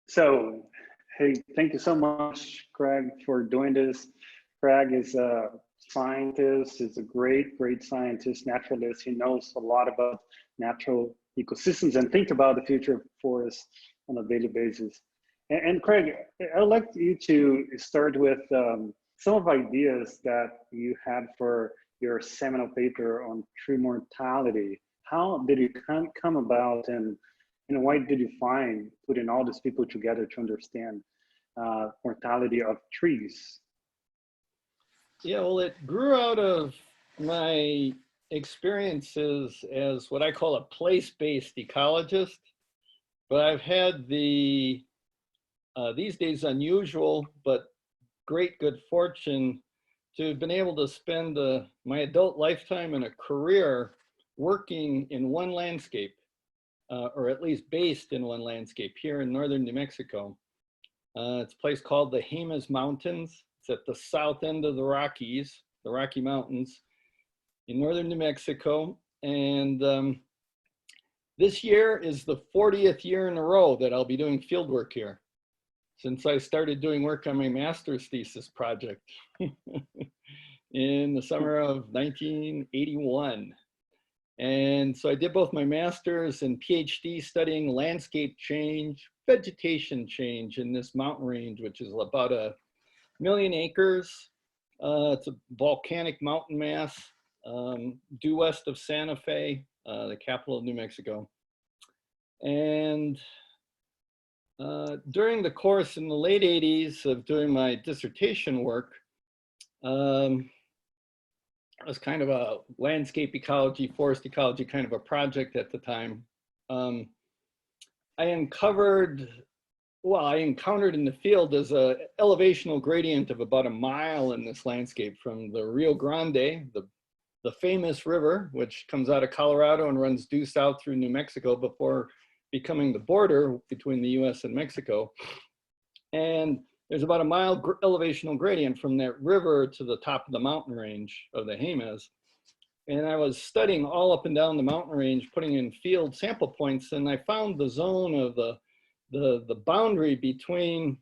So, hey, thank you so much, Craig, for doing this. Craig is a scientist, is a great scientist, naturalist. He knows a lot about natural ecosystems and think about the future of forests on a daily basis. And Craig, I'd like you to start with some of ideas that you had for your seminal paper on tree mortality. How did it come about, and why did you find putting all these people together to understand mortality of trees? Yeah, well, it grew out of my experiences as what I call a place-based ecologist. But I've had these days unusual, but great good fortune to have been able to spend my adult lifetime and a career working in one landscape, or at least based in one landscape here in northern New Mexico. It's a place called the Jemez Mountains. It's at the south end of the Rockies, the Rocky Mountains in northern New Mexico. And this year is the 40th year in a row that I'll be doing field work here, since I started doing work on my master's thesis project in the summer of 1981. And so I did both my master's and PhD studying landscape change, vegetation change in this mountain range, which is about 1,000,000 acres. It's a volcanic mountain mass due west of Santa Fe, the capital of New Mexico. And during the course in the late 80s of doing my dissertation work, it was kind of a landscape ecology, forest ecology kind of a project at the time. I encountered in the field as a elevational gradient of about 1 mile in this landscape from the Rio Grande, the famous river, which comes out of Colorado and runs due south through New Mexico before becoming the border between the US and Mexico. And there's about 1 mile elevational gradient from that river to the top of the mountain range of the Jemez. And I was studying all up and down the mountain range, putting in field sample points, and I found the zone of the boundary between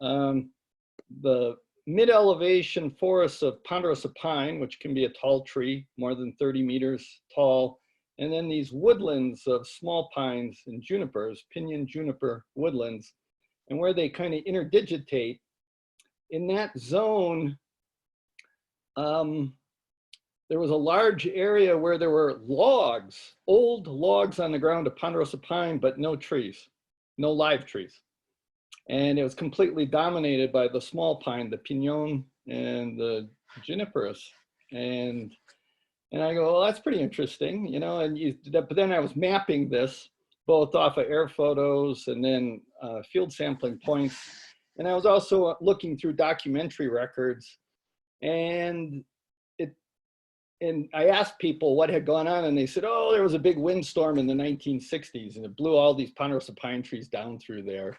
the mid-elevation forests of ponderosa pine, which can be a tall tree, more than 30 meters tall, and then these woodlands of small pines and junipers, pinyon juniper woodlands, and where they kind of interdigitate. In that zone, there was a large area where there were logs, old logs on the ground of ponderosa pine, but no trees, no live trees. And it was completely dominated by the small pine, the pinon and the juniperus. And I go, well, that's pretty interesting, you know, but then I was mapping this both off of air photos and then field sampling points. And I was also looking through documentary records, and I asked people what had gone on, and they said, oh, there was a big windstorm in the 1960s and it blew all these ponderosa pine trees down through there.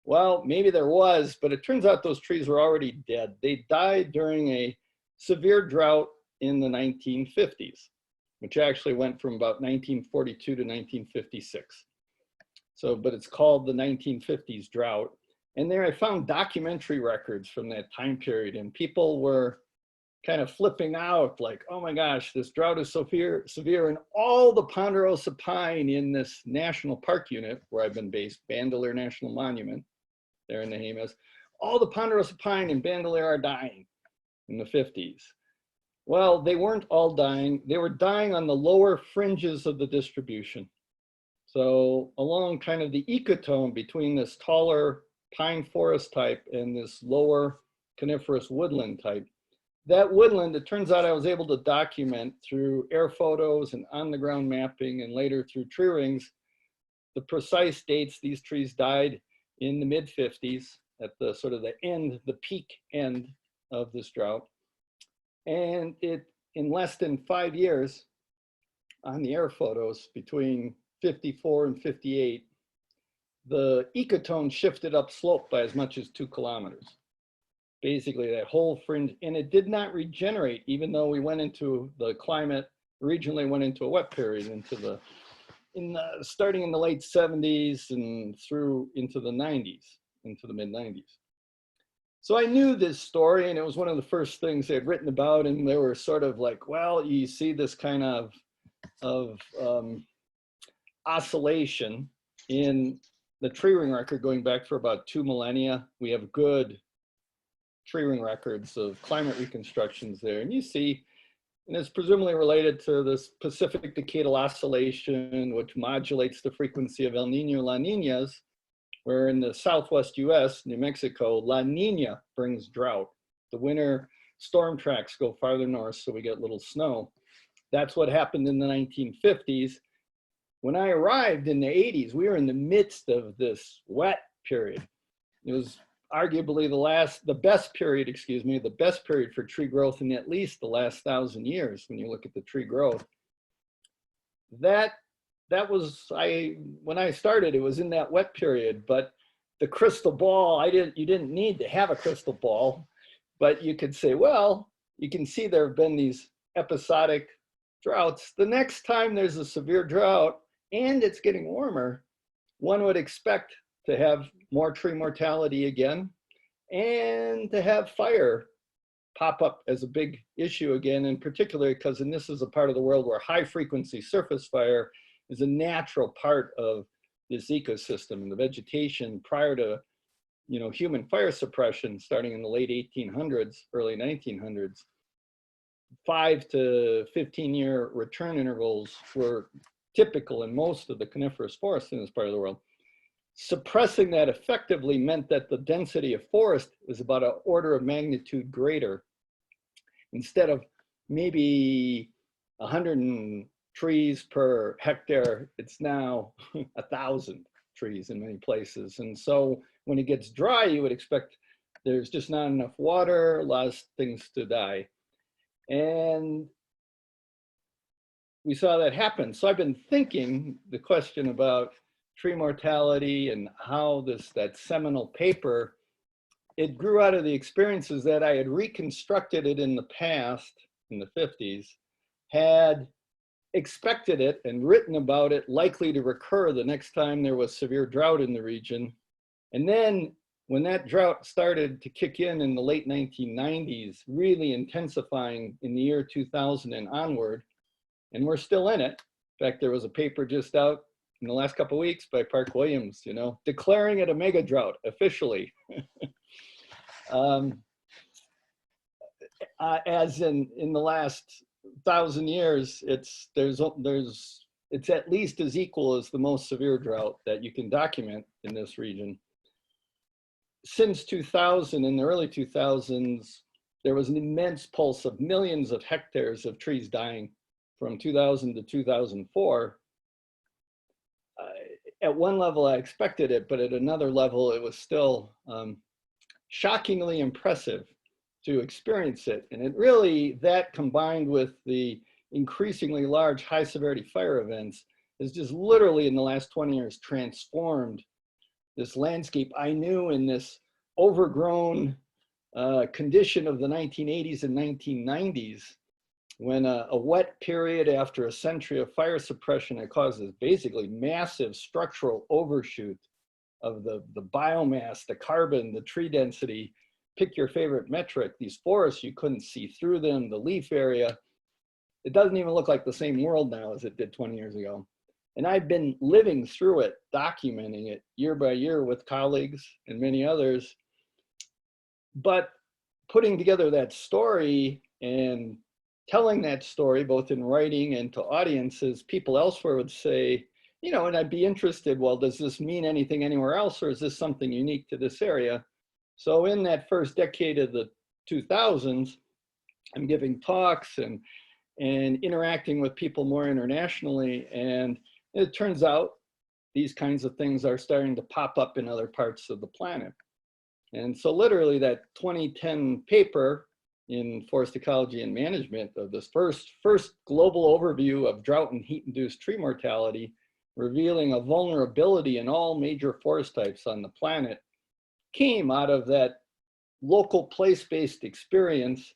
Well, maybe there was, but it turns out those trees were already dead. They died during a severe drought in the 1950s, which actually went from about 1942 to 1956. So, but it's called the 1950s drought. And there I found documentary records from that time period, and people were kind of flipping out like, oh my gosh, this drought is so severe, and all the ponderosa pine in this national park unit where I've been based, Bandelier National Monument, there in the Jemez, all the ponderosa pine in Bandelier are dying in the 50s. Well, they weren't all dying. They were dying on the lower fringes of the distribution. So along kind of the ecotone between this taller pine forest type and this lower coniferous woodland type. That woodland, it turns out I was able to document through air photos and on the ground mapping and later through tree rings, the precise dates these trees died in the mid 50s at the sort of the end, the peak end of this drought. And it, in less than 5 years on the air photos between 54 and 58, the ecotone shifted up slope by as much as 2 kilometers. Basically that whole fringe, and it did not regenerate, even though we went into the climate, regionally went into a wet period into the starting in the late 70s and through into the 90s, into the mid 90s. So I knew this story, and it was one of the first things they'd written about, and they were sort of like, well, you see this kind of oscillation in the tree ring record going back for about 2 millennia. We have good tree ring records of climate reconstructions there, and you see, and it's presumably related to this Pacific decadal oscillation, which modulates the frequency of El Nino, La Niñas, where in the Southwest US, New Mexico, La Nina brings drought. The winter storm tracks go farther north, so we get little snow. That's what happened in the 1950s. When I arrived in the 80s, we were in the midst of this wet period. It was arguably the best period for tree growth in at least the last 1,000 years when you look at the tree growth. That was, when I started, it was in that wet period, but the crystal ball, you didn't need to have a crystal ball, but you could say, well, you can see there have been these episodic droughts. The next time there's a severe drought and it's getting warmer, one would expect to have more tree mortality again and to have fire pop up as a big issue again, in particular because this is a part of the world where high frequency surface fire is a natural part of this ecosystem, and the vegetation prior to human fire suppression starting in the late 1800s, early 1900s, 5 to 15-year return intervals were typical in most of the coniferous forests in this part of the world. Suppressing that effectively meant that the density of forest was about an order of magnitude greater. Instead of maybe 100 trees per hectare, it's now 1,000 trees in many places. And so when it gets dry, you would expect there's just not enough water, a lot of things to die. And we saw that happen. So I've been thinking the question about tree mortality and how that seminal paper, it grew out of the experiences that I had reconstructed it in the past, in the 50s, had expected it and written about it likely to recur the next time there was severe drought in the region. And then when that drought started to kick in the late 1990s, really intensifying in the year 2000 and onward, and we're still in it. In fact, there was a paper just out in the last couple of weeks by Park Williams, declaring it a mega drought officially. As in the last 1,000 years, it's at least as equal as the most severe drought that you can document in this region. Since 2000, in the early 2000s, there was an immense pulse of millions of hectares of trees dying from 2000 to 2004. At one level, I expected it, but at another level, it was still shockingly impressive to experience it. And it really, that combined with the increasingly large high severity fire events, has just literally in the last 20 years transformed this landscape. I knew in this overgrown condition of the 1980s and 1990s, when a wet period after a century of fire suppression, it causes basically massive structural overshoot of the biomass, the carbon, the tree density, pick your favorite metric. These forests, you couldn't see through them, the leaf area. It doesn't even look like the same world now as it did 20 years ago. And I've been living through it, documenting it year by year with colleagues and many others. But putting together that story and telling that story, both in writing and to audiences, people elsewhere would say, and I'd be interested, well, does this mean anything anywhere else, or is this something unique to this area? So in that first decade of the 2000s, I'm giving talks and interacting with people more internationally. And it turns out these kinds of things are starting to pop up in other parts of the planet. And so literally that 2010 paper in Forest Ecology and Management of this first global overview of drought and heat-induced tree mortality, revealing a vulnerability in all major forest types on the planet, came out of that local place-based experience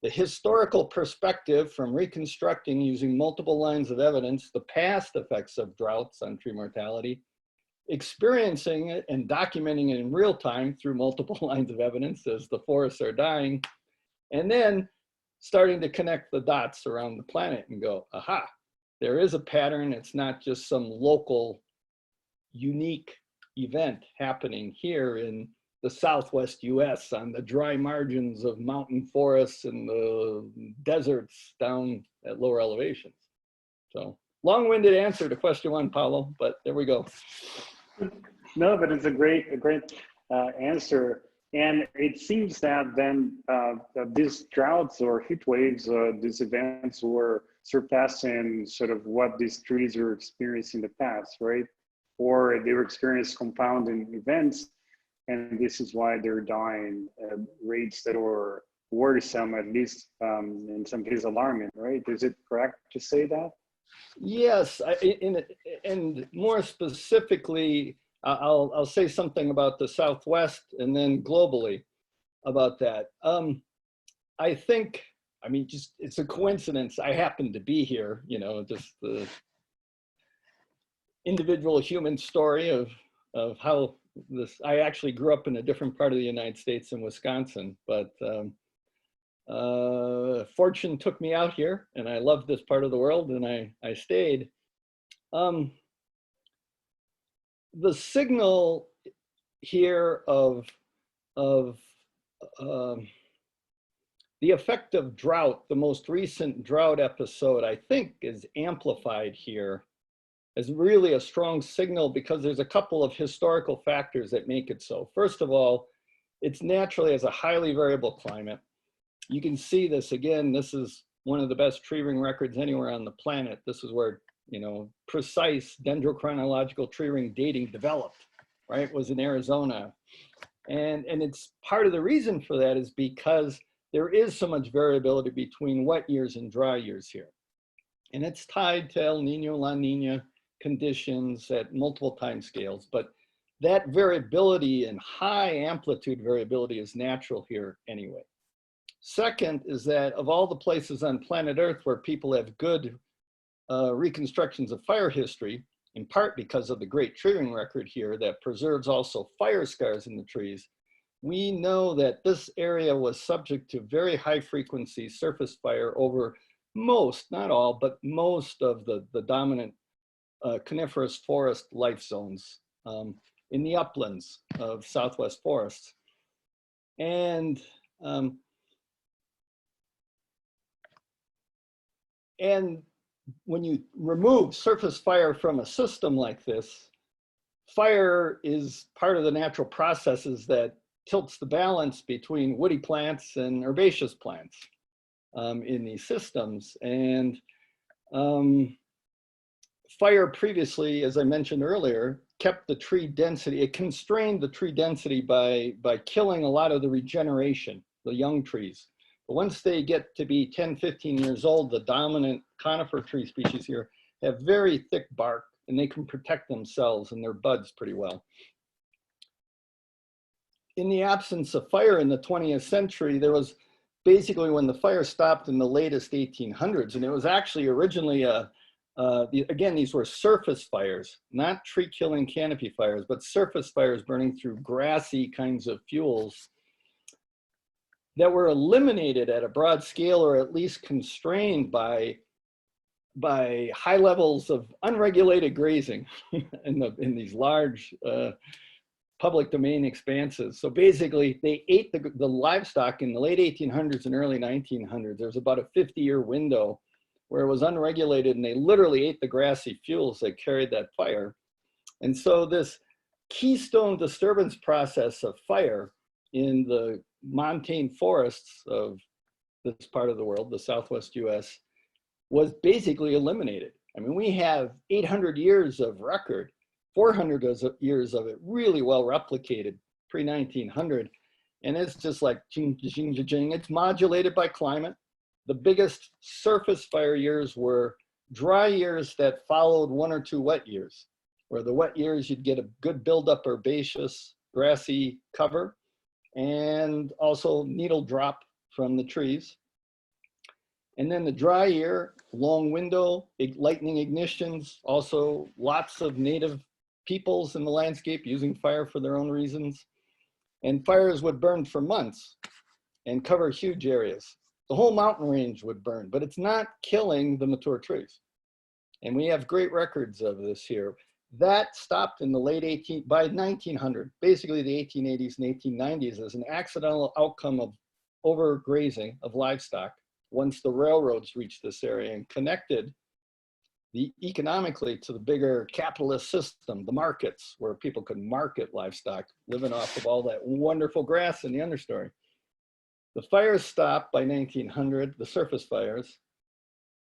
the historical perspective from reconstructing using multiple lines of evidence, the past effects of droughts on tree mortality, experiencing it and documenting it in real time through multiple lines of evidence as the forests are dying, and then starting to connect the dots around the planet and go, aha, there is a pattern. It's not just some local, unique event happening here in the Southwest US on the dry margins of mountain forests and the deserts down at lower elevations. So long-winded answer to question one, Paulo, but there we go. No, but it's a great answer. And it seems that then these droughts or heat waves, these events were surpassing sort of what these trees were experiencing in the past, right? Or they were experiencing compounding events, and this is why they're dying at rates that were worrisome, at least in some cases alarming, right? Is it correct to say that? Yes, and more specifically, I'll say something about the Southwest and then globally about that. I think, I mean, just it's a coincidence. I happen to be here, you know, just the individual human story of how this, I actually grew up in a different part of the United States in Wisconsin, but fortune took me out here and I loved this part of the world and I stayed. The signal here of the effect of drought, the most recent drought episode, I think is amplified here as really a strong signal because there's a couple of historical factors that make it so. First of all, it's naturally as a highly variable climate. You can see this again, this is one of the best tree ring records anywhere on the planet. This is where, you know, precise dendrochronological tree ring dating developed, right? It was in Arizona. And it's part of the reason for that is because there is so much variability between wet years and dry years here. And it's tied to El Nino, La Nina conditions at multiple time scales. But that variability and high amplitude variability is natural here anyway. Second is that of all the places on planet Earth where people have good reconstructions of fire history, in part because of the great tree ring record here that preserves also fire scars in the trees, we know that this area was subject to very high frequency surface fire over most, not all, but most of the dominant coniferous forest life zones in the uplands of Southwest forests. And when you remove surface fire from a system like this, fire is part of the natural processes that tilts the balance between woody plants and herbaceous plants in these systems. And fire previously, as I mentioned earlier, kept the tree density, it constrained the tree density by killing a lot of the regeneration, the young trees. But once they get to be 10, 15 years old, the dominant conifer tree species here have very thick bark and they can protect themselves and their buds pretty well. In the absence of fire in the 20th century, there was basically when the fire stopped in the latest 1800s, and it was actually originally again, these were surface fires, not tree killing canopy fires, but surface fires burning through grassy kinds of fuels that were eliminated at a broad scale or at least constrained by high levels of unregulated grazing in these large public domain expanses. So basically they ate the livestock in the late 1800s and early 1900s. There was about a 50-year window where it was unregulated and they literally ate the grassy fuels that carried that fire. And so this keystone disturbance process of fire in the montane forests of this part of the world, the Southwest US, was basically eliminated. I mean, we have 800 years of record, 400 years of it really well replicated pre-1900. And it's just like ching, ching, ching, ching. It's modulated by climate. The biggest surface fire years were dry years that followed 1 or 2 wet years, where the wet years you'd get a good buildup herbaceous, grassy cover, and also needle drop from the trees. And then the dry year, long window, lightning ignitions, also lots of native peoples in the landscape using fire for their own reasons. And fires would burn for months and cover huge areas. The whole mountain range would burn, but it's not killing the mature trees. And we have great records of this here. That stopped in the by 1900, basically the 1880s and 1890s, as an accidental outcome of overgrazing of livestock once the railroads reached this area and connected economically to the bigger capitalist system, the markets, where people could market livestock, living off of all that wonderful grass in the understory. The fires stopped by 1900, the surface fires.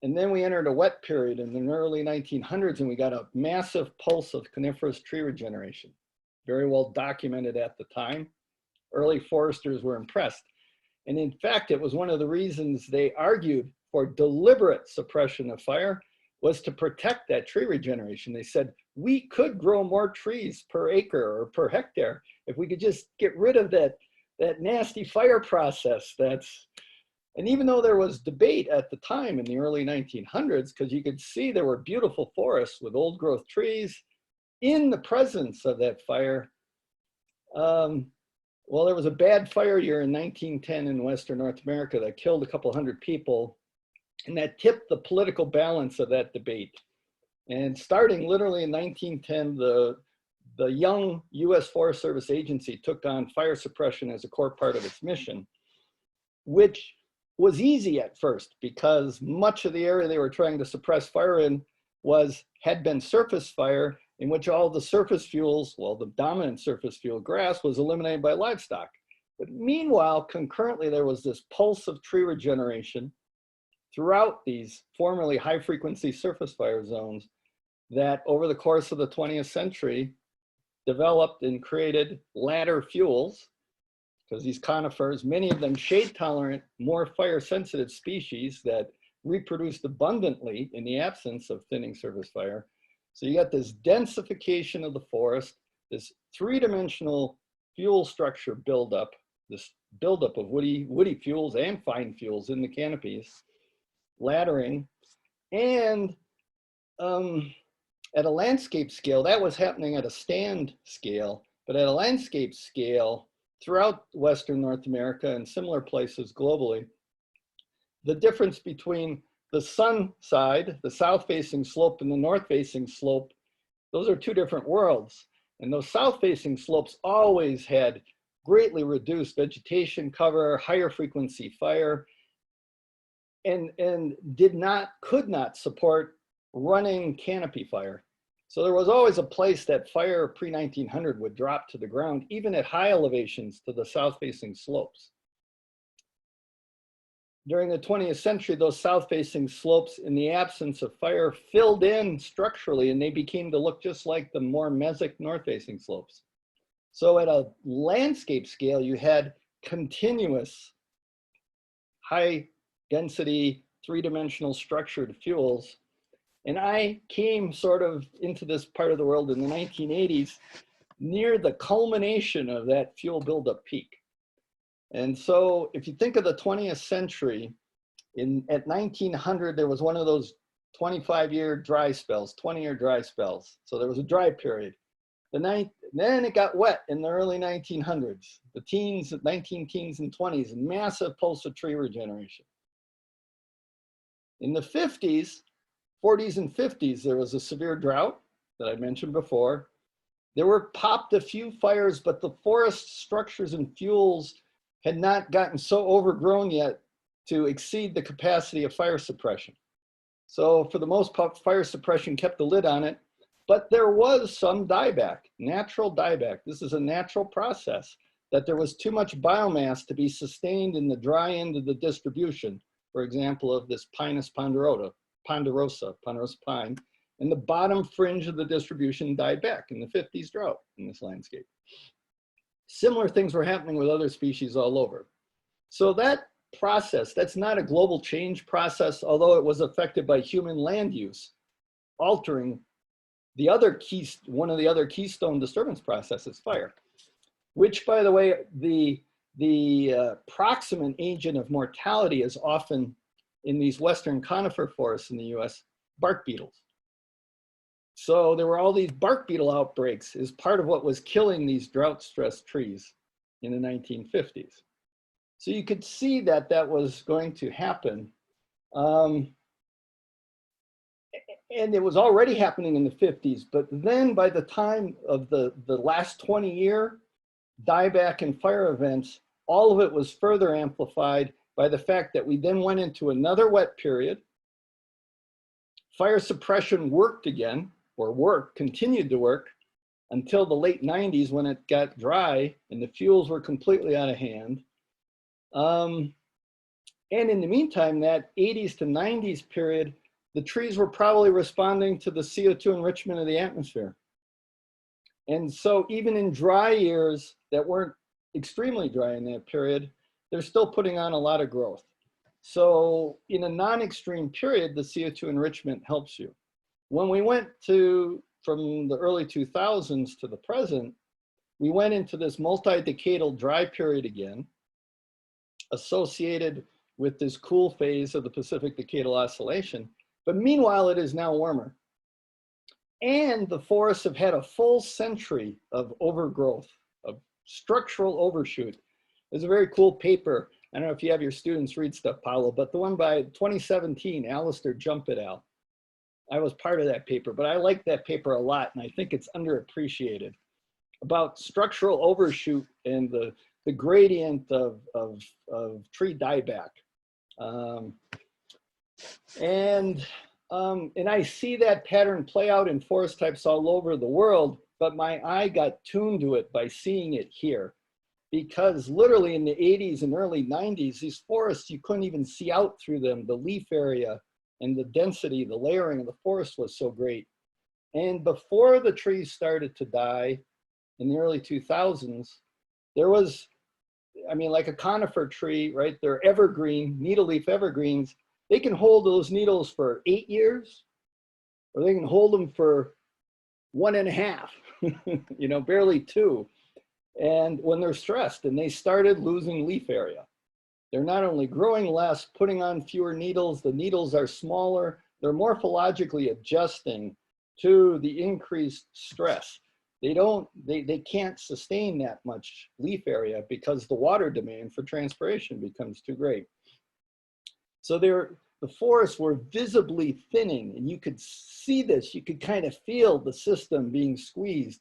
And then we entered a wet period in the early 1900s, and we got a massive pulse of coniferous tree regeneration, very well documented at the time. Early foresters were impressed. And in fact, it was one of the reasons they argued for deliberate suppression of fire was to protect that tree regeneration. They said, we could grow more trees per acre or per hectare if we could just get rid of that nasty fire process. And even though there was debate at the time in the early 1900s, because you could see there were beautiful forests with old growth trees in the presence of that fire. Well, there was a bad fire year in 1910 in Western North America that killed a couple hundred people, and that tipped the political balance of that debate. And starting literally in 1910, the young US Forest Service agency took on fire suppression as a core part of its mission, which was easy at first because much of the area they were trying to suppress fire in had been surface fire, in which all the surface fuels, well, the dominant surface fuel, grass, was eliminated by livestock. But meanwhile, concurrently, there was this pulse of tree regeneration throughout these formerly high frequency surface fire zones that over the course of the 20th century developed and created ladder fuels, because these conifers, many of them shade tolerant, more fire sensitive species that reproduced abundantly in the absence of thinning surface fire. So you got this densification of the forest, this three-dimensional fuel structure buildup, this buildup of woody fuels and fine fuels in the canopies, laddering, and at a landscape scale, that was happening at a stand scale, but at a landscape scale, throughout Western North America and similar places globally, the difference between the sun side, the south-facing slope, and the north-facing slope, those are two different worlds. And those south-facing slopes always had greatly reduced vegetation cover, higher frequency fire, and could not support running canopy fire. So there was always a place that fire pre-1900 would drop to the ground, even at high elevations to the south-facing slopes. During the 20th century, those south-facing slopes, in the absence of fire, filled in structurally, and they became to look just like the more mesic north-facing slopes. So at a landscape scale, you had continuous high-density, three-dimensional structured fuels. And I came sort of into this part of the world in the 1980s, near the culmination of that fuel buildup peak. And so if you think of the 20th century, at 1900, there was one of those 25-year dry spells, 20-year dry spells. So there was a dry period. Then it got wet in the early 1900s, the 19 teens and 20s, and massive pulse of tree regeneration. In the 40s and 50s, there was a severe drought that I mentioned before. There were popped a few fires, but the forest structures and fuels had not gotten so overgrown yet to exceed the capacity of fire suppression. So for the most part, fire suppression kept the lid on it, but there was some dieback, natural dieback. This is a natural process, that there was too much biomass to be sustained in the dry end of the distribution, for example, of this Pinus ponderosa pine, and the bottom fringe of the distribution died back in the 50s drought in this landscape. Similar things were happening with other species all over. So that process, that's not a global change process, although it was affected by human land use, altering the other one of the other keystone disturbance processes, fire, which, by the way, the proximate agent of mortality is often in these western conifer forests in the US, bark beetles. So there were all these bark beetle outbreaks as part of what was killing these drought-stressed trees in the 1950s. So you could see that that was going to happen. And it was already happening in the 50s, but then by the time of the last 20-year dieback and fire events, all of it was further amplified by the fact that we then went into another wet period. Fire suppression worked again, or continued to work until the late 90s when it got dry and the fuels were completely out of hand. And in the meantime, that 80s to 90s period, the trees were probably responding to the CO2 enrichment of the atmosphere. And so even in dry years that weren't extremely dry in that period, they're still putting on a lot of growth. So in a non-extreme period, the CO2 enrichment helps you. When we went from the early 2000s to the present, we went into this multi-decadal dry period again, associated with this cool phase of the Pacific Decadal Oscillation. But meanwhile, it is now warmer. And the forests have had a full century of overgrowth, of structural overshoot. There's a very cool paper. I don't know if you have your students read stuff, Paolo, but the one by 2017, Alistair Jump et al. I was part of that paper, but I like that paper a lot, and I think it's underappreciated, about structural overshoot and the gradient of tree dieback. And I see that pattern play out in forest types all over the world, but my eye got tuned to it by seeing it here. Because literally in the 80s and early 90s, these forests, you couldn't even see out through them. The leaf area and the density, the layering of the forest was so great. And before the trees started to die in the early 2000s, there was, I mean, like a conifer tree, right? They're evergreen, needle leaf evergreens. They can hold those needles for 8 years, or they can hold them for 1.5, you know, barely 2. And when they're stressed, and they started losing leaf area. They're not only growing less, putting on fewer needles, the needles are smaller, they're morphologically adjusting to the increased stress. They can't sustain that much leaf area because the water demand for transpiration becomes too great. So the forests were visibly thinning, and you could see this, you could kind of feel the system being squeezed.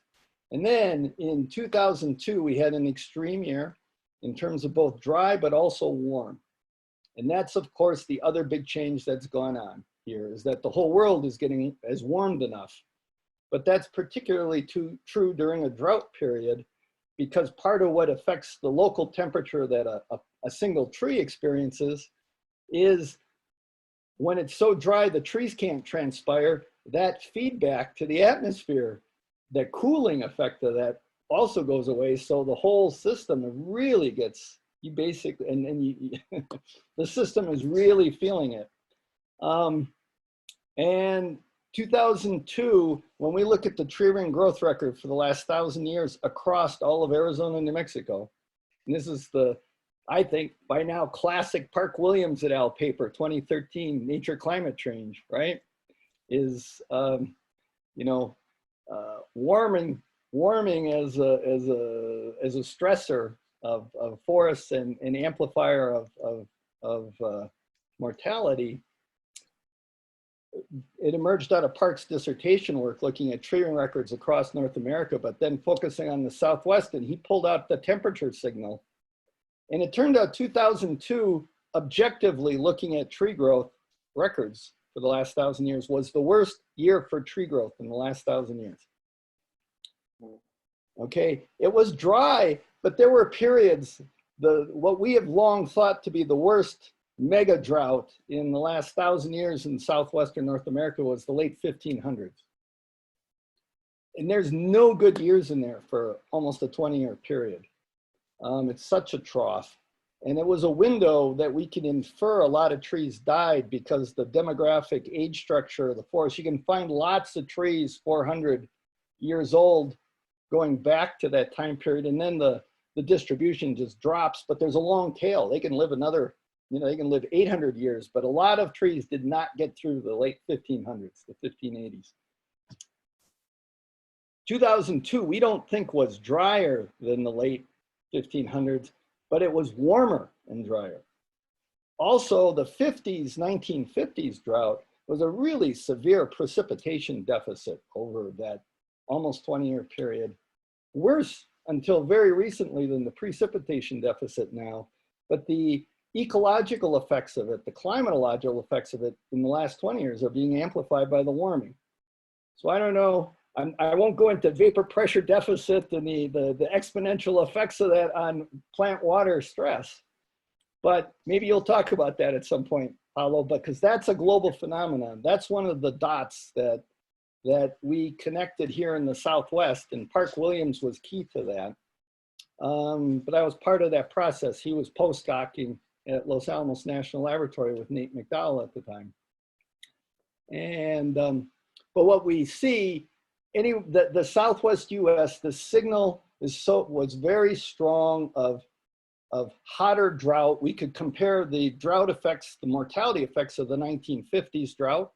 And then in 2002, we had an extreme year in terms of both dry, but also warm. And that's, of course, the other big change that's gone on here, is that the whole world is getting as warmed enough. But that's particularly true during a drought period, because part of what affects the local temperature that a single tree experiences is when it's so dry, the trees can't transpire, that feedback to the atmosphere, the cooling effect of that also goes away. So the whole system really gets, you basically, the system is really feeling it. And 2002, when we look at the tree ring growth record for the last 1,000 years across all of Arizona and New Mexico, and this is the, I think by now, classic Park Williams et al. Paper, 2013, Nature Climate Change, right? Is, you know, warming as a stressor of forests and an amplifier of mortality. It emerged out of Park's dissertation work looking at tree ring records across North America, but then focusing on the Southwest, and he pulled out the temperature signal. And it turned out 2002, objectively looking at tree growth records for the last 1,000 years, was the worst year for tree growth in the last 1,000 years. Okay, it was dry, but there were periods, what we have long thought to be the worst mega drought in the last 1,000 years in southwestern North America was the late 1500s. And there's no good years in there for almost a 20-year period. It's such a trough. And it was a window that we can infer a lot of trees died because the demographic age structure of the forest, you can find lots of trees 400 years old going back to that time period. And then the distribution just drops, but there's a long tail. They can live another they can live 800 years, but a lot of trees did not get through the late 1500s, the 1580s. 2002, we don't think was drier than the late 1500s, but it was warmer and drier. Also, the 1950s drought was a really severe precipitation deficit over that almost 20-year period. Worse until very recently than the precipitation deficit now, but the ecological effects of it, the climatological effects of it in the last 20 years are being amplified by the warming. So I don't know, I won't go into vapor pressure deficit and the exponential effects of that on plant water stress, but maybe you'll talk about that at some point, Paulo, because that's a global phenomenon. That's one of the dots that we connected here in the Southwest, and Park Williams was key to that. But I was part of that process. He was postdocing at Los Alamos National Laboratory with Nate McDowell at the time. And, but what we see, the Southwest US, the signal was very strong of hotter drought. We could compare the drought effects, the mortality effects of the 1950s drought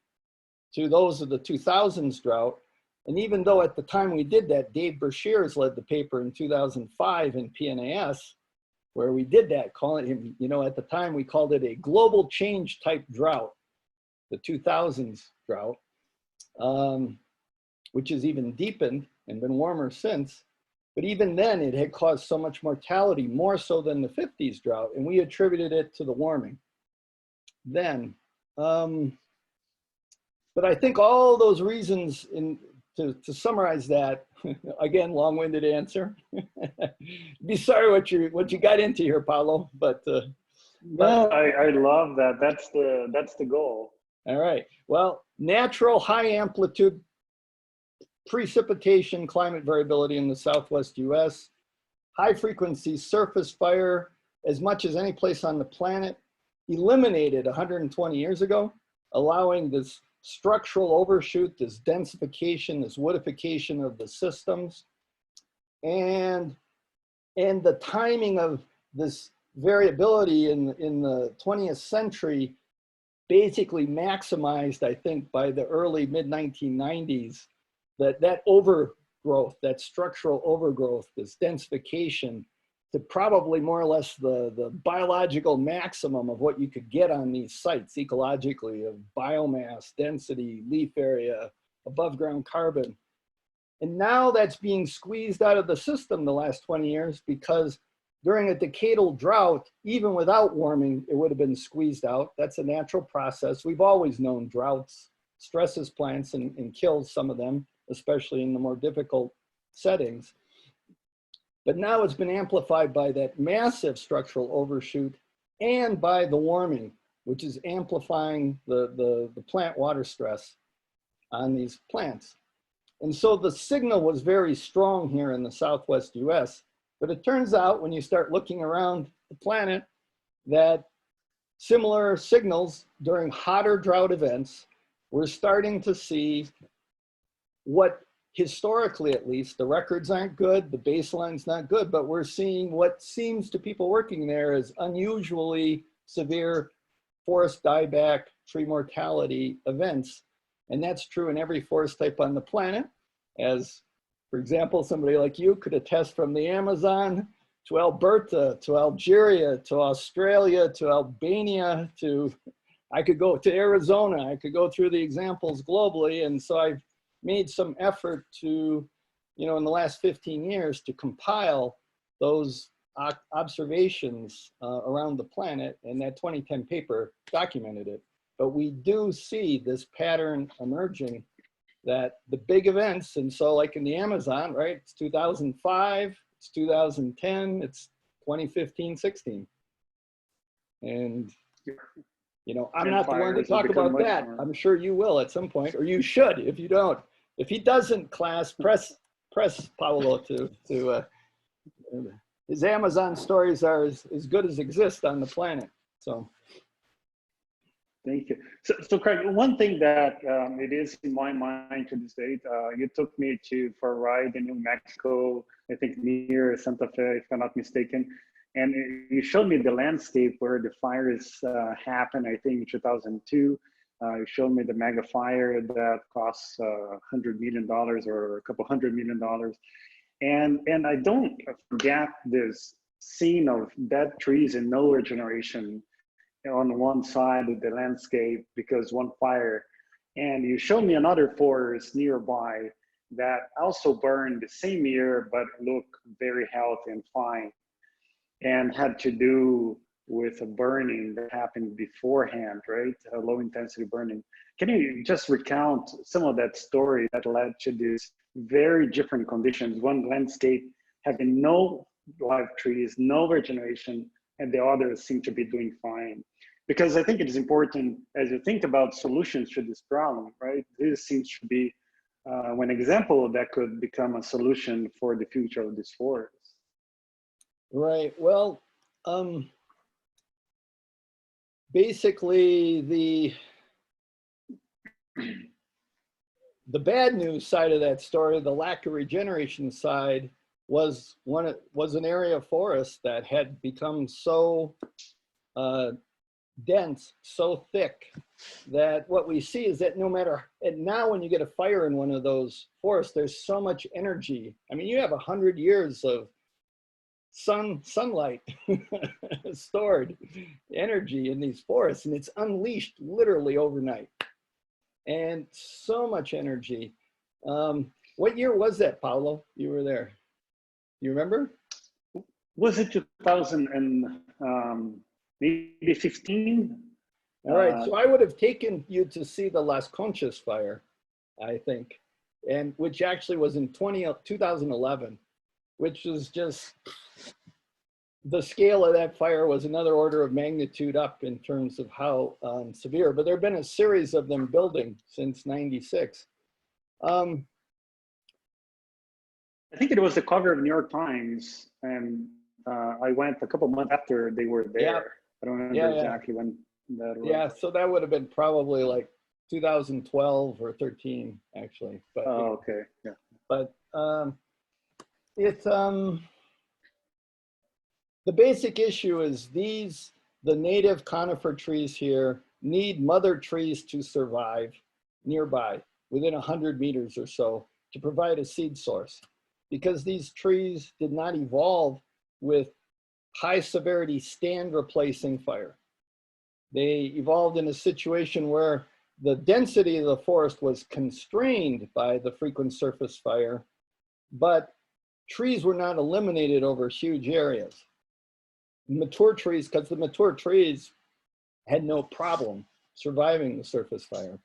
to those of the 2000s drought. And even though at the time we did that, Dave Bershears led the paper in 2005 in PNAS, where we did that, calling him, at the time we called it a global change type drought, the 2000s drought, which has even deepened and been warmer since. But even then it had caused so much mortality, more so than the 50s drought, and we attributed it to the warming then. But I think all those reasons, to summarize that, again, long-winded answer. Be sorry what you got into here, Paulo, but no, I love that. That's the goal. All right. Well, natural high amplitude precipitation climate variability in the Southwest US, high frequency surface fire, as much as any place on the planet, eliminated 120 years ago, allowing this structural overshoot, this densification, this woodification of the systems. And the timing of this variability in the 20th century basically maximized, I think, by the early mid-1990s, that overgrowth, that structural overgrowth, this densification, to probably more or less the biological maximum of what you could get on these sites ecologically, of biomass, density, leaf area, above ground carbon. And now that's being squeezed out of the system the last 20 years, because during a decadal drought, even without warming, it would have been squeezed out. That's a natural process. We've always known droughts stresses plants and kills some of them, especially in the more difficult settings. But now it's been amplified by that massive structural overshoot and by the warming, which is amplifying the plant water stress on these plants. And so the signal was very strong here in the Southwest US, but it turns out when you start looking around the planet that similar signals during hotter drought events, we're starting to see what historically, at least, the records aren't good, the baseline's not good, but we're seeing what seems to people working there as unusually severe forest dieback, tree mortality events. And that's true in every forest type on the planet. As, for example, somebody like you could attest from the Amazon to Alberta, to Algeria, to Australia, to Albania, I could go to Arizona, I could go through the examples globally. And so I've made some effort to, in the last 15 years to compile those observations around the planet, and that 2010 paper documented it. But we do see this pattern emerging that the big events, and so like in the Amazon, right, it's 2005, it's 2010, it's 2015, 16. And, I'm not the one to talk about that. I'm sure you will at some point, or you should if you don't. If he doesn't, class, press Paulo to his Amazon stories are as good as exist on the planet. So. Thank you. So Craig, one thing that it is in my mind to this date, you took me for a ride in New Mexico, I think near Santa Fe, if I'm not mistaken. And you showed me the landscape where the fires happened, I think in 2002. You showed me the mega fire that costs $100 million or a couple $100 million. And I don't forget this scene of dead trees and no regeneration on one side of the landscape because one fire. And you showed me another forest nearby that also burned the same year, but looked very healthy and fine, and had to do with a burning that happened beforehand, right? A low intensity burning. Can you just recount some of that story that led to these very different conditions? One landscape having no live trees, no regeneration, and the others seem to be doing fine. Because I think it is important as you think about solutions to this problem, right? This seems to be one example that could become a solution for the future of this forest. Right. Well, basically the bad news side of that story, the lack of regeneration side, was an area of forest that had become so dense, so thick, that what we see is that no matter, and now when you get a fire in one of those forests, there's so much energy. I mean, you have 100 years of sunlight stored energy in these forests, and it's unleashed literally overnight. And so much energy. What year was that, Paulo? You were there. You remember? Was it 2000 and maybe 15? All right, so I would have taken you to see the Las Conchas fire, I think, and which actually was in 2011, which was just, the scale of that fire was another order of magnitude up in terms of how severe, but there have been a series of them building since '96. I think it was the cover of New York Times, and I went a couple months after they were there. Yeah. I don't remember exactly when that was. Yeah, so that would have been probably like 2012 or 13, actually. But, oh, okay, yeah. But it's the basic issue is the native conifer trees here need mother trees to survive nearby, within 100 meters or so, to provide a seed source. Because these trees did not evolve with high severity stand replacing fire. They evolved in a situation where the density of the forest was constrained by the frequent surface fire, but trees were not eliminated over huge areas. Mature trees, because the mature trees had no problem surviving the surface fire.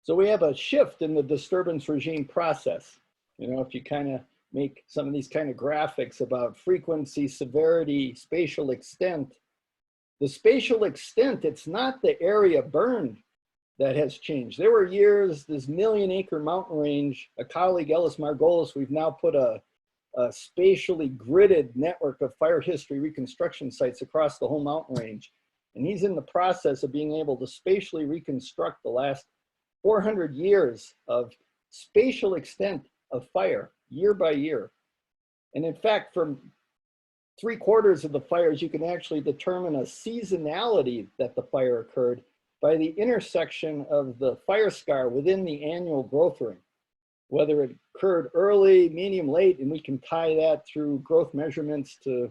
So we have a shift in the disturbance regime process. You know, if you kind of make some of these kind of graphics about frequency, severity, spatial extent, the spatial extent, it's not the area burned that has changed. There were years, this million-acre mountain range, a colleague, Ellis Margolis, we've now put a spatially gridded network of fire history reconstruction sites across the whole mountain range. And he's in the process of being able to spatially reconstruct the last 400 years of spatial extent of fire, year by year. And in fact, from 3/4 of the fires, you can actually determine a seasonality that the fire occurred by the intersection of the fire scar within the annual growth ring, whether it occurred early, medium, late, and we can tie that through growth measurements to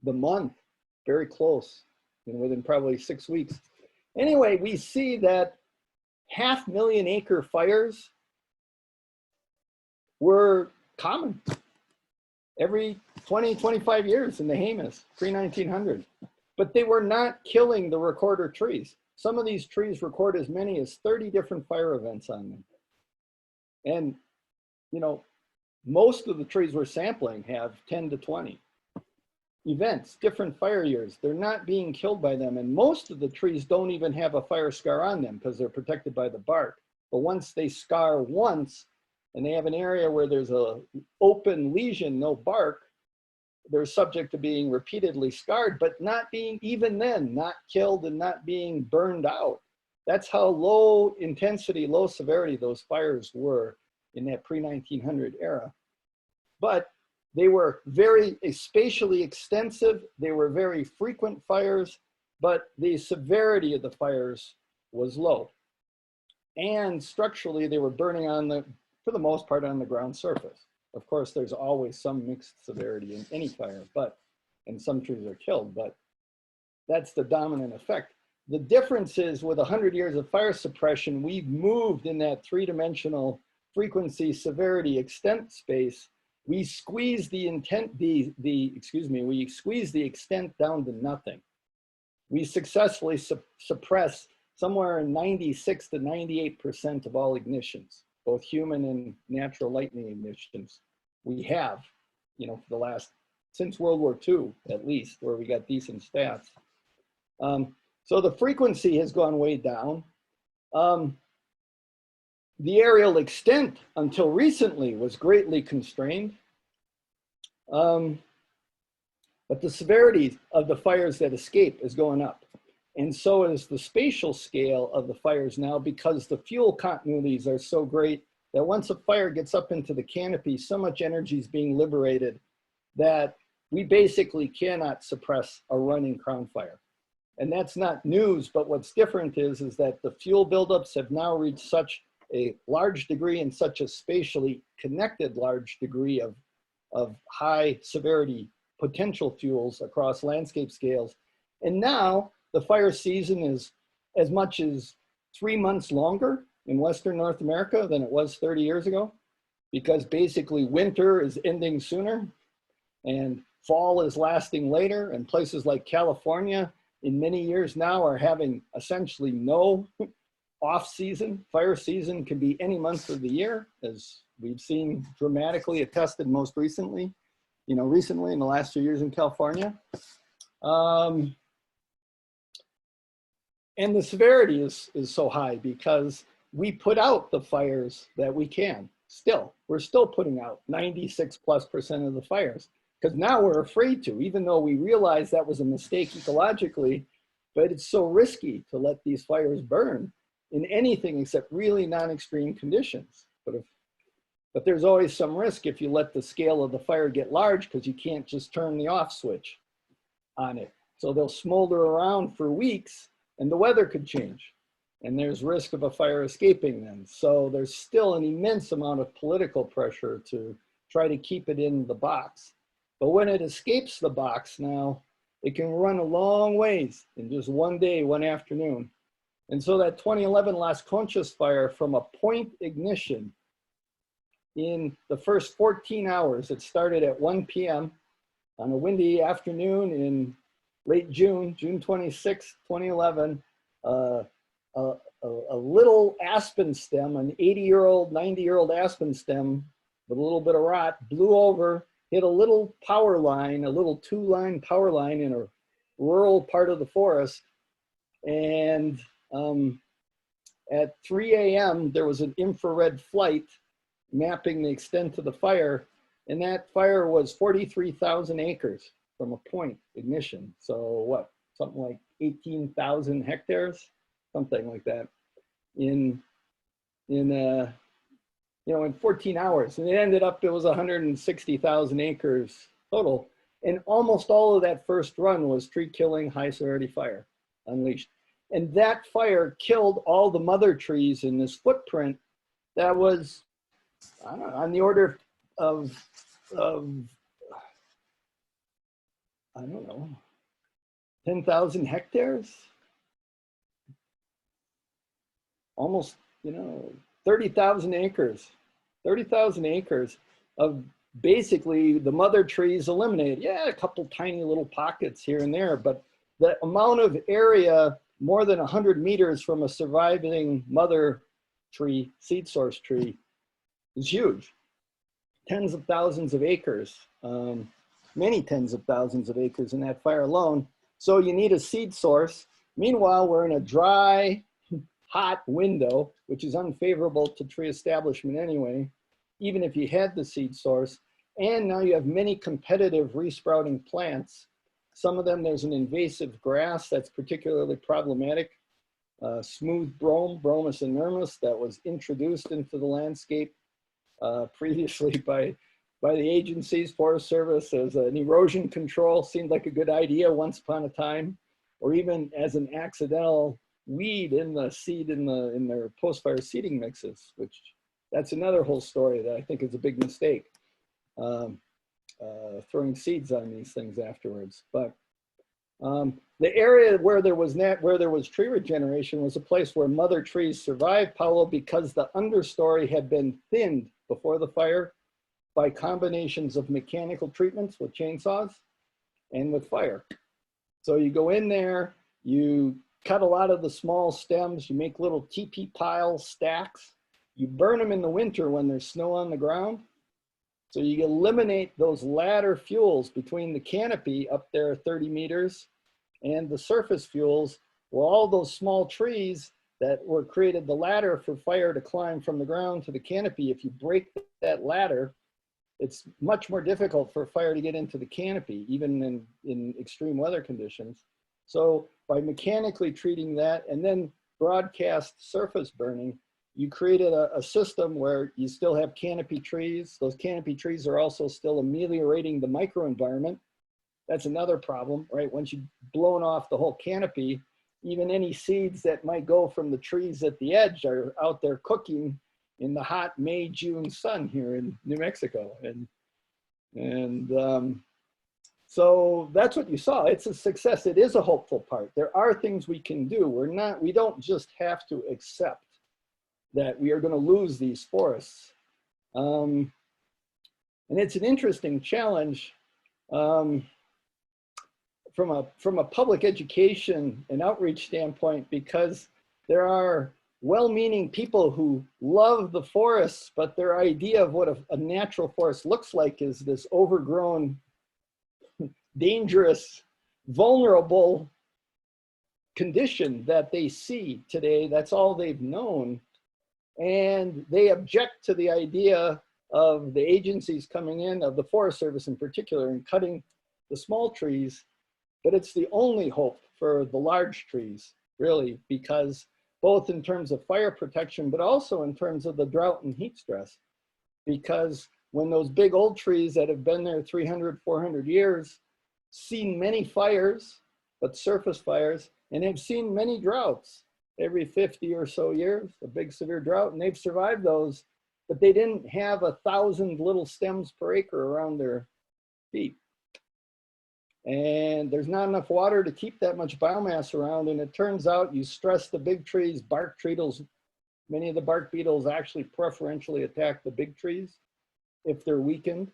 the month, very close, and within probably 6 weeks. Anyway, we see that 500,000 acre fires were common every 20, 25 years in the Jemez, pre-1900. But they were not killing the recorder trees. Some of these trees record as many as 30 different fire events on them. And, you know, most of the trees we're sampling have 10 to 20 events, different fire years. They're not being killed by them. And most of the trees don't even have a fire scar on them because they're protected by the bark. But once they scar once, and they have an area where there's a open lesion, no bark, they're subject to being repeatedly scarred, but not being, even then, not killed and not being burned out. That's how low intensity, low severity those fires were in that pre-1900 era. But They were very spatially extensive. They were very frequent fires, but the severity of the fires was low. And structurally, they were burning for the most part, on the ground surface. Of course, there's always some mixed severity in any fire, and some trees are killed, but that's the dominant effect. The difference is with 100 years of fire suppression, we've moved in that three-dimensional frequency, severity, extent space. We squeeze the extent down to nothing. We successfully suppress somewhere in 96 to 98% of all ignitions, both human and natural lightning ignitions. We have, for the since World War II, at least, where we got decent stats. So the frequency has gone way down. The aerial extent until recently was greatly constrained. But the severity of the fires that escape is going up. And so is the spatial scale of the fires now, because the fuel continuities are so great that once a fire gets up into the canopy, so much energy is being liberated that we basically cannot suppress a running crown fire. And that's not news, but what's different is that the fuel buildups have now reached such a large degree and such a spatially connected large degree of high severity potential fuels across landscape scales. And now the fire season is as much as 3 months longer in Western North America than it was 30 years ago, because basically winter is ending sooner and fall is lasting later, and places like California in many years now are having essentially no off season. Fire season can be any month of the year, as we've seen dramatically attested most recently, recently in the last few years in California. And the severity is so high because we put out the fires that we can. We're still putting out 96+% of the fires, because now we're afraid to, even though we realize that was a mistake ecologically, but it's so risky to let these fires burn in anything except really non-extreme conditions. But there's always some risk if you let the scale of the fire get large, because you can't just turn the off switch on it. So they'll smolder around for weeks, and the weather could change, and there's risk of a fire escaping then. So there's still an immense amount of political pressure to try to keep it in the box. But when it escapes the box now, it can run a long ways in just one day, one afternoon. And so that 2011 Las Conchas fire, from a point ignition in the first 14 hours, it started at 1 p.m. on a windy afternoon in late June, June 26, 2011, a little aspen stem, an 80-year-old, 90-year-old aspen stem with a little bit of rot, blew over, hit a little power line, a little 2-line power line in a rural part of the forest. And at 3 a.m., there was an infrared flight mapping the extent of the fire. And that fire was 43,000 acres from a point ignition. So what, something like 18,000 hectares, something like that in 14 hours. And it ended up, it was 160,000 acres total. And almost all of that first run was tree killing, high severity fire unleashed. And that fire killed all the mother trees in this footprint that was, I don't know, on the order of I don't know, 10,000 hectares, almost, 30,000 acres, 30,000 acres of basically the mother trees eliminated. Yeah, a couple tiny little pockets here and there, but the amount of area, more than 100 meters from a surviving mother tree, seed source tree, is huge. Tens of thousands of acres, many tens of thousands of acres in that fire alone. So you need a seed source. Meanwhile, we're in a dry, hot window, which is unfavorable to tree establishment anyway, even if you had the seed source. And now you have many competitive resprouting plants. Some of them, there's an invasive grass that's particularly problematic, smooth brome, Bromus inermis, that was introduced into the landscape previously by by the agencies, Forest Service, as an erosion control seemed like a good idea once upon a time, or even as an accidental weed in the seed in their post-fire seeding mixes, which that's another whole story that I think is a big mistake, throwing seeds on these things afterwards. But the area where there was tree regeneration was a place where mother trees survived, Paulo, because the understory had been thinned before the fire by combinations of mechanical treatments with chainsaws and with fire. So you go in there, you cut a lot of the small stems, you make little teepee pile stacks, you burn them in the winter when there's snow on the ground. So you eliminate those ladder fuels between the canopy up there 30 meters and the surface fuels. Well, all those small trees that were created the ladder for fire to climb from the ground to the canopy, if you break that ladder, it's much more difficult for fire to get into the canopy, even in extreme weather conditions. So by mechanically treating that and then broadcast surface burning, you created a system where you still have canopy trees. Those canopy trees are also still ameliorating the microenvironment. That's another problem, right? Once you've blown off the whole canopy, even any seeds that might go from the trees at the edge are out there cooking in the hot May, June sun here in New Mexico. So that's what you saw. It's a success. It is a hopeful part. There are things we can do. We don't just have to accept that we are going to lose these forests. And it's an interesting challenge from a public education and outreach standpoint, because there are well-meaning people who love the forests, but their idea of what a natural forest looks like is this overgrown, dangerous, vulnerable condition that they see today. That's all they've known. And they object to the idea of the agencies coming in, of the Forest Service in particular, and cutting the small trees. But it's the only hope for the large trees, really, because both in terms of fire protection, but also in terms of the drought and heat stress. Because when those big old trees that have been there 300, 400 years, seen many fires, but surface fires, and have seen many droughts every 50 or so years, a big severe drought, and they've survived those, but they didn't have 1,000 little stems per acre around their feet. And there's not enough water to keep that much biomass around. And it turns out you stress the big trees, bark beetles, many of the bark beetles actually preferentially attack the big trees if they're weakened.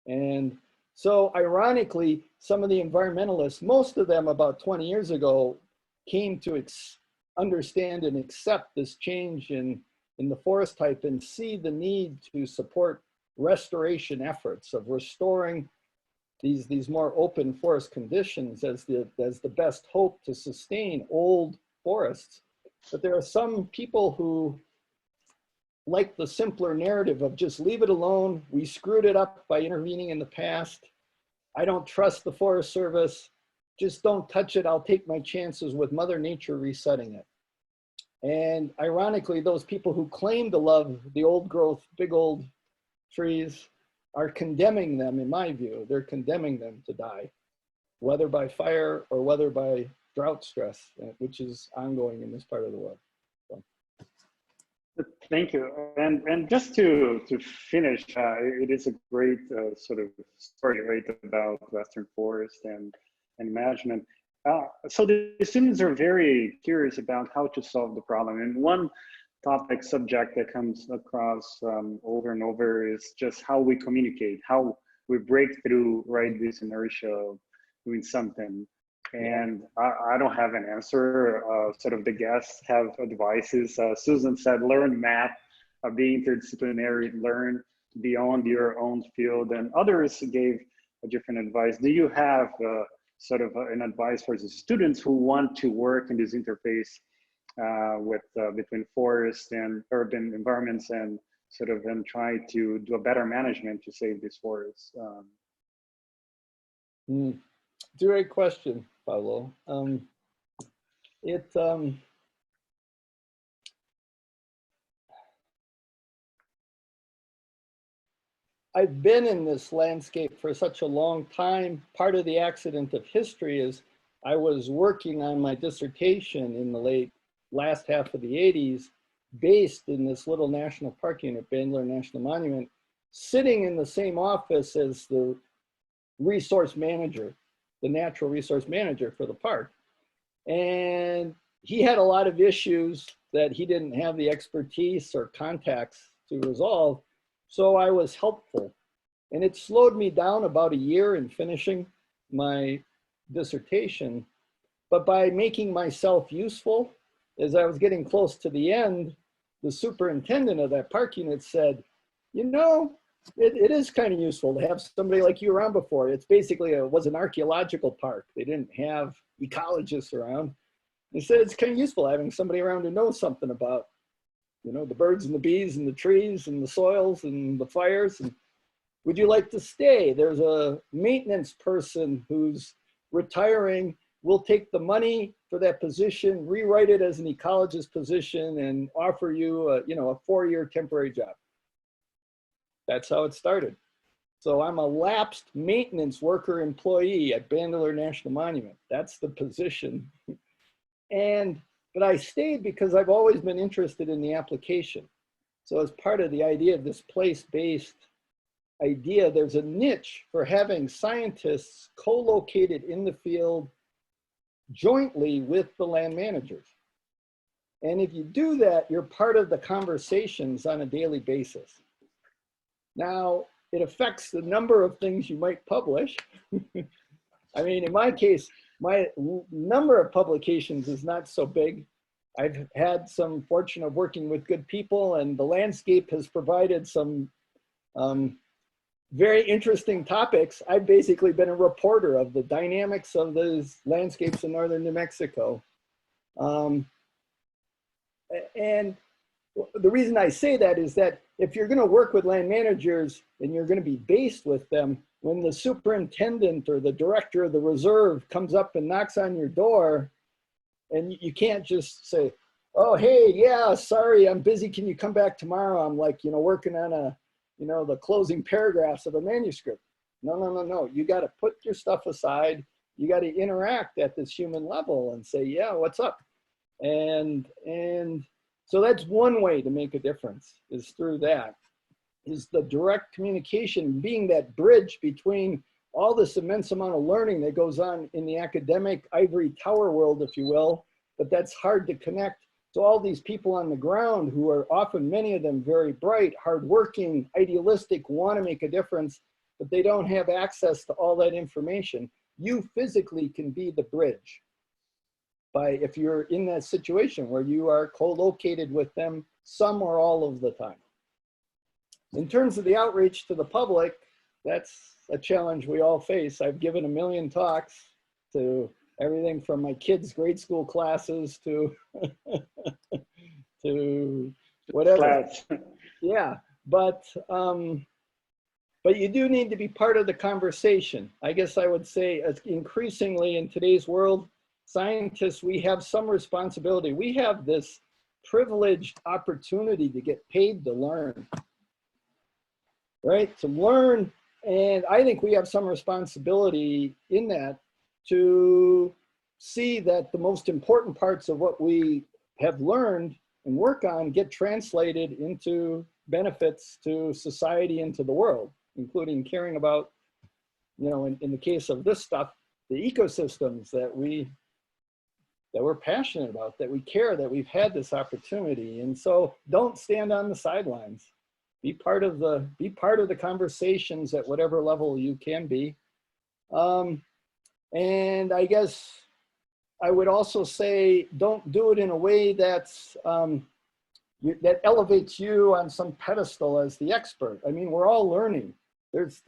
And so ironically, some of the environmentalists, most of them about 20 years ago, came to understand and accept this change in the forest type and see the need to support restoration efforts of restoring these more open forest conditions as the best hope to sustain old forests. But there are some people who like the simpler narrative of just leave it alone. We screwed it up by intervening in the past. I don't trust the Forest Service. Just don't touch it. I'll take my chances with Mother Nature resetting it. And ironically, those people who claim to love the old growth, big old trees are condemning them, in my view. They're condemning them to die, whether by fire or whether by drought stress, which is ongoing in this part of the world. So. Thank you. And just to finish, it is a great sort of story, right, about Western forest and management. So the students are very curious about how to solve the problem. And one subject that comes across over and over is just how we communicate, how we break through, right, this inertia of doing something. And I don't have an answer. Sort of the guests have advices. Susan said, learn math, be interdisciplinary, learn beyond your own field. And others gave a different advice. Do you have sort of an advice for the students who want to work in this interface between forest and urban environments and sort of then try to do a better management to save these forests? It's a great question, Pablo. I've been in this landscape for such a long time. Part of the accident of history is I was working on my dissertation in the last half of the 80s, based in this little national park unit, Bandler National Monument, sitting in the same office as the resource manager, the natural resource manager for the park. And he had a lot of issues that he didn't have the expertise or contacts to resolve. So I was helpful. And it slowed me down about a year in finishing my dissertation. But by making myself useful, as I was getting close to the end, the superintendent of that park unit said, you know, it is kind of useful to have somebody like you around before. It's basically, it was an archaeological park. They didn't have ecologists around. He said it's kind of useful having somebody around who knows something about, you know, the birds and the bees and the trees and the soils and the fires. And would you like to stay? There's a maintenance person who's retiring. We'll take the money for that position, rewrite it as an ecologist position, and offer you a, you know, a 4-year temporary job. That's how it started. So I'm a lapsed maintenance worker employee at Bandler National Monument. That's the position. But I stayed because I've always been interested in the application. So as part of the idea of this place-based idea, there's a niche for having scientists co-located in the field jointly with the land managers. And if you do that, you're part of the conversations on a daily basis. Now, it affects the number of things you might publish. I mean, in my case, my number of publications is not so big. I've had some fortune of working with good people, and the landscape has provided some very interesting topics. I've basically been a reporter of the dynamics of those landscapes in northern New Mexico. And the reason I say that is that if you're going to work with land managers and you're going to be based with them, when the superintendent or the director of the reserve comes up and knocks on your door, and you can't just say, oh, hey, yeah, sorry, I'm busy. Can you come back tomorrow? I'm like, you know, working on a, you know, the closing paragraphs of a manuscript. No. You got to put your stuff aside. You got to interact at this human level and say, yeah, what's up? And so that's one way to make a difference, is through that, is the direct communication, being that bridge between all this immense amount of learning that goes on in the academic ivory tower world, if you will, but that's hard to connect to all these people on the ground who are often, many of them, very bright, hardworking, idealistic, want to make a difference, but they don't have access to all that information. You physically can be the bridge by, if you're in that situation where you are co-located with them some or all of the time. In terms of the outreach to the public, that's a challenge we all face. I've given 1 million talks to everything from my kids' grade school classes to to whatever. Yeah, but you do need to be part of the conversation. I guess I would say increasingly in today's world, scientists, we have some responsibility. We have this privileged opportunity to get paid to learn, right? To learn. And I think we have some responsibility in that to see that the most important parts of what we have learned and work on get translated into benefits to society and to the world, including caring about, you know, in the case of this stuff, the ecosystems that we're passionate about, that we care, that we've had this opportunity. And so don't stand on the sidelines. Be part of the conversations at whatever level you can be. And I guess I would also say, don't do it in a way that's, that elevates you on some pedestal as the expert. I mean, we're all learning. There's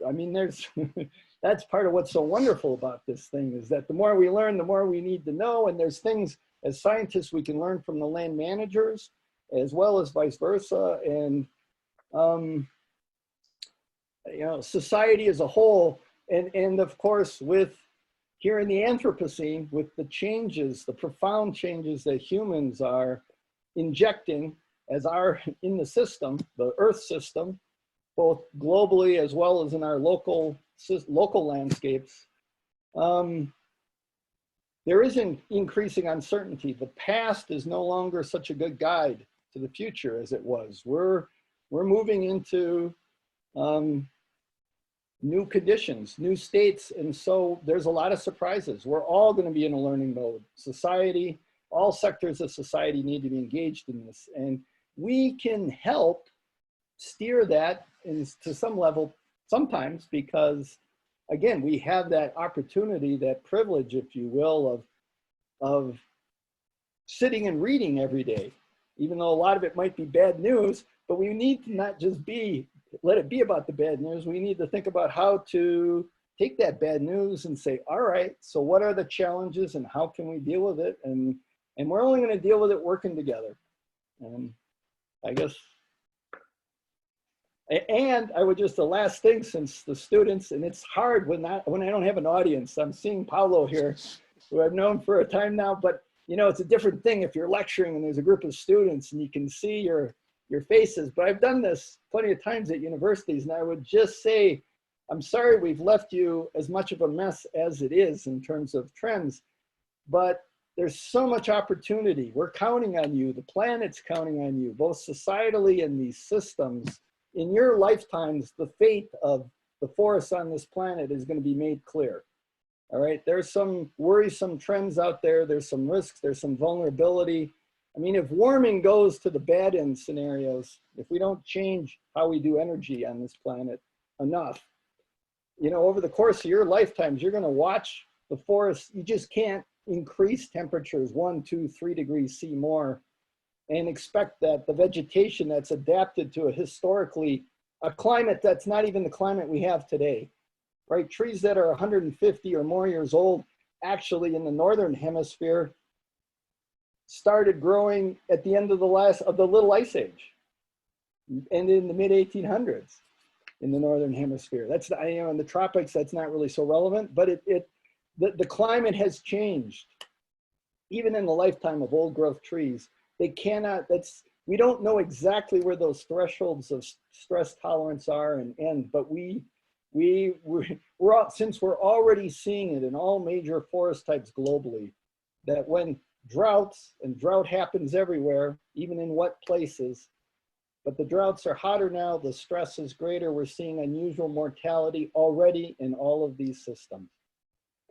that's part of what's so wonderful about this thing, is that the more we learn, the more we need to know. And there's things as scientists we can learn from the land managers as well as vice versa. And, you know, society as a whole. And of course, with here in the Anthropocene, with the changes, the profound changes that humans are injecting as are in the system, the Earth system, both globally as well as in our local landscapes, there is an increasing uncertainty. The past is no longer such a good guide to the future as it was. We're moving into new conditions, new states, and so there's a lot of surprises. We're all going to be in a learning mode. Society, all sectors of society need to be engaged in this, and we can help steer that to some level sometimes because, again, we have that opportunity, that privilege, if you will, of sitting and reading every day, even though a lot of it might be bad news, but we need to not just let it be about the bad news. We need to think about how to take that bad news and say, all right, so what are the challenges and how can we deal with it? And we're only going to deal with it working together. And I guess, and I would just, the last thing, since the students, and it's hard when I don't have an audience. I'm seeing Paulo here, who I've known for a time now, but you know, it's a different thing if you're lecturing and there's a group of students and you can see your faces. But I've done this plenty of times at universities, and I would just say, I'm sorry we've left you as much of a mess as it is in terms of trends, but there's so much opportunity. We're counting on you. The planet's counting on you, both societally and these systems. In your lifetimes, the fate of the forests on this planet is going to be made clear. All right, there's some worrisome trends out there. There's some risks. There's some vulnerability. I mean, if warming goes to the bad end scenarios, if we don't change how we do energy on this planet enough, you know, over the course of your lifetimes, you're going to watch the forests. You just can't increase temperatures 1, 2, 3 degrees C more and expect that the vegetation that's adapted to a climate that's not even the climate we have today, right? Trees that are 150 or more years old, actually in the Northern Hemisphere, started growing at the end of the Little Ice Age, and in the mid 1800s in the Northern Hemisphere. That's, you know, in the tropics, that's not really so relevant, but the climate has changed. Even in the lifetime of old growth trees, they cannot, we don't know exactly where those thresholds of stress tolerance are and end, but since we're already seeing it in all major forest types globally, that when drought happens everywhere, even in wet places, but the droughts are hotter now, the stress is greater, we're seeing unusual mortality already in all of these systems.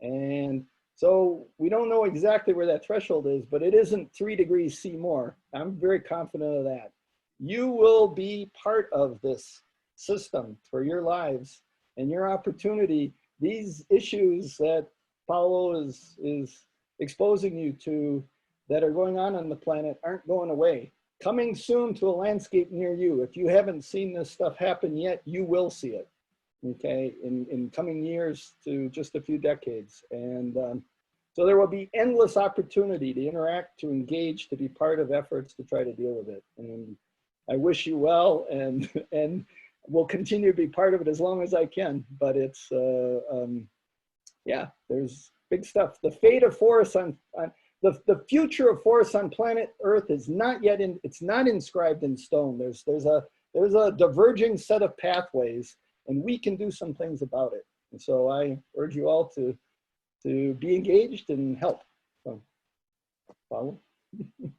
And so we don't know exactly where that threshold is, but it isn't 3 degrees C more. I'm very confident of that. You will be part of this system for your lives and your opportunity. These issues that Paulo is exposing you to that are going on the planet aren't going away. Coming soon to a landscape near you. If you haven't seen this stuff happen yet, you will see it, okay, in coming years to just a few decades. And so there will be endless opportunity to interact, to engage, to be part of efforts to try to deal with it. And I wish you well, and will continue to be part of it as long as I can. But it's, yeah, there's big stuff. The fate of forests the future of forests on planet Earth is not yet it's not inscribed in stone. There's a diverging set of pathways, and we can do some things about it. And so I urge you all to be engaged and help. So, follow.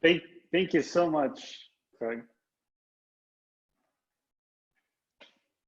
Thank you so much, Craig.